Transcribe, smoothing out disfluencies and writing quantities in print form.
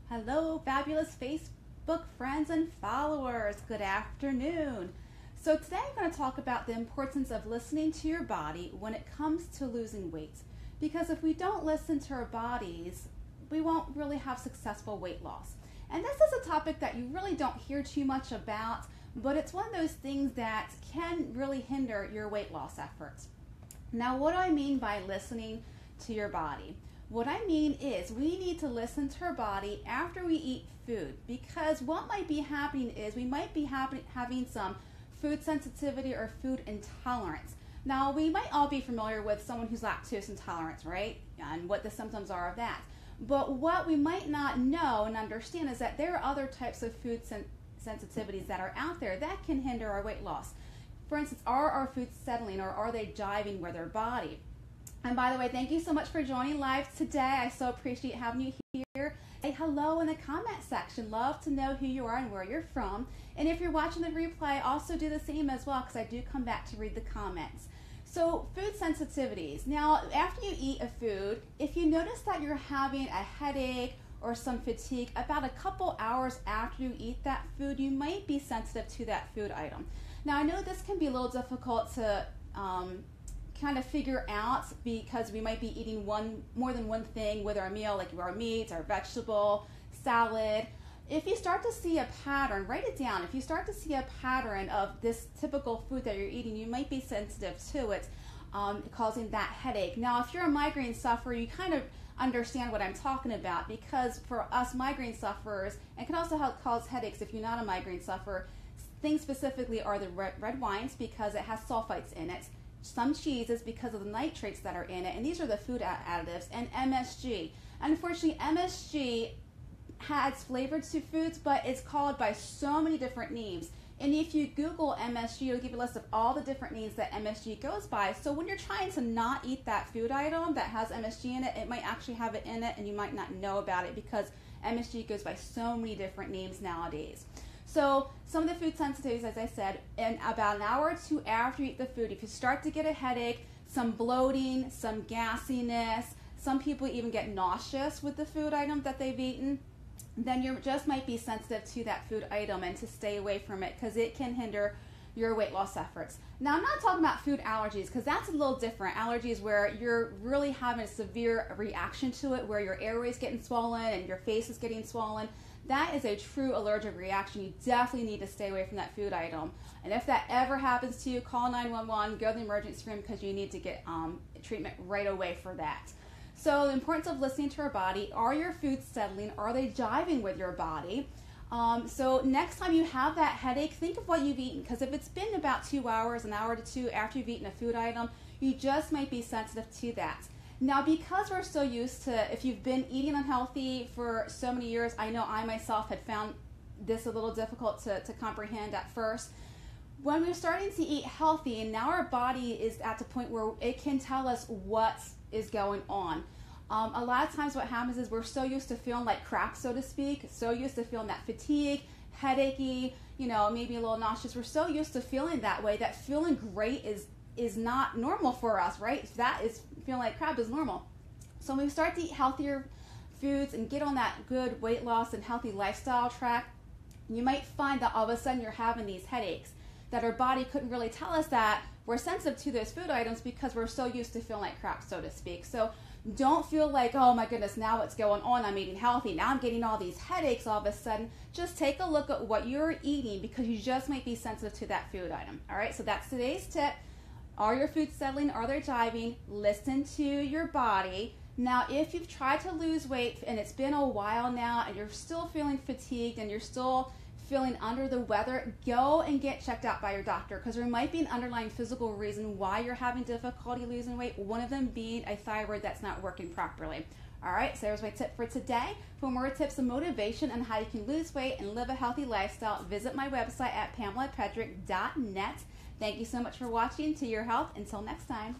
Hello, fabulous Facebook friends and followers. Good afternoon. So today I'm going to talk about the importance of listening to your body when it comes to losing weight. Because if we don't listen to our bodies, we won't really have successful weight loss. And this is a topic that you really don't hear too much about, but it's one of those things that can really hinder your weight loss efforts. Now, what do I mean by listening to your body? What I mean is we need to listen to our body after we eat food, because what might be happening is we might be having some food sensitivity or food intolerance. Now, we might all be familiar with someone who's lactose intolerant, right? And what the symptoms are of that. But what we might not know and understand is that there are other types of food sensitivities that are out there that can hinder our weight loss. For instance, are our foods settling or are they jiving with our body? And by the way, thank you so much for joining live today. I so appreciate having you here. Say hello in the comment section. Love to know who you are and where you're from. And if you're watching the replay, also do the same as well, because I do come back to read the comments. So, food sensitivities. Now, after you eat a food, if you notice that you're having a headache or some fatigue about a couple hours after you eat that food, you might be sensitive to that food item. Now, I know this can be a little difficult to kind of figure out, because we might be eating more than one thing with our meal, like our meats, our vegetable, salad. If you start to see a pattern, write it down. If you start to see a pattern of this typical food that you're eating, you might be sensitive to it, causing that headache. Now, if you're a migraine sufferer, you kind of understand what I'm talking about, because for us migraine sufferers, it can also cause headaches if you're not a migraine sufferer. Things specifically are the red wines, because it has sulfites in it. Some cheeses because of the nitrates that are in it, and these are the food additives, and MSG. Unfortunately, MSG adds flavor to foods, but it's called by so many different names. And if you Google MSG, it'll give you a list of all the different names that MSG goes by. So when you're trying to not eat that food item that has MSG in it, it might actually have it in it, and you might not know about it, because MSG goes by so many different names nowadays. So some of the food sensitivities, as I said, in about an hour or two after you eat the food, if you start to get a headache, some bloating, some gassiness, some people even get nauseous with the food item that they've eaten, then you just might be sensitive to that food item and to stay away from it, because it can hinder your weight loss efforts. Now, I'm not talking about food allergies, because that's a little different. Allergies where you're really having a severe reaction to it, where your airway's getting swollen and your face is getting swollen. That is a true allergic reaction. You definitely need to stay away from that food item. And if that ever happens to you, call 911, go to the emergency room, because you need to get treatment right away for that. So the importance of listening to our body. Are your foods settling? Are they jiving with your body? So next time you have that headache, think of what you've eaten, because if it's been about 2 hours, an hour to two after you've eaten a food item, you just might be sensitive to that. Now, because we're so used to, if you've been eating unhealthy for so many years, I know I myself had found this a little difficult to comprehend at first. When we're starting to eat healthy, and now our body is at the point where it can tell us what is going on. A lot of times what happens is we're so used to feeling like crap, so to speak, so used to feeling that fatigue, headachy, maybe a little nauseous. We're so used to feeling that way that feeling great is not normal for us, right? That is, feeling like crap is normal. So when we start to eat healthier foods and get on that good weight loss and healthy lifestyle track, you might find that all of a sudden you're having these headaches that our body couldn't really tell us that we're sensitive to those food items, because we're so used to feeling like crap, so to speak. So don't feel like, oh my goodness, now what's going on? I'm eating healthy. Now I'm getting all these headaches all of a sudden. Just take a look at what you're eating, because you just might be sensitive to that food item. All right, so that's today's tip. Are your foods settling? Are they jiving? Listen to your body. Now, if you've tried to lose weight and it's been a while now and you're still feeling fatigued and you're still feeling under the weather, go and get checked out by your doctor, because there might be an underlying physical reason why you're having difficulty losing weight, one of them being a thyroid that's not working properly. All right, so there's my tip for today. For more tips and motivation on how you can lose weight and live a healthy lifestyle, visit my website at PamelaPedrick.net. Thank you so much for watching. To your health. Until next time.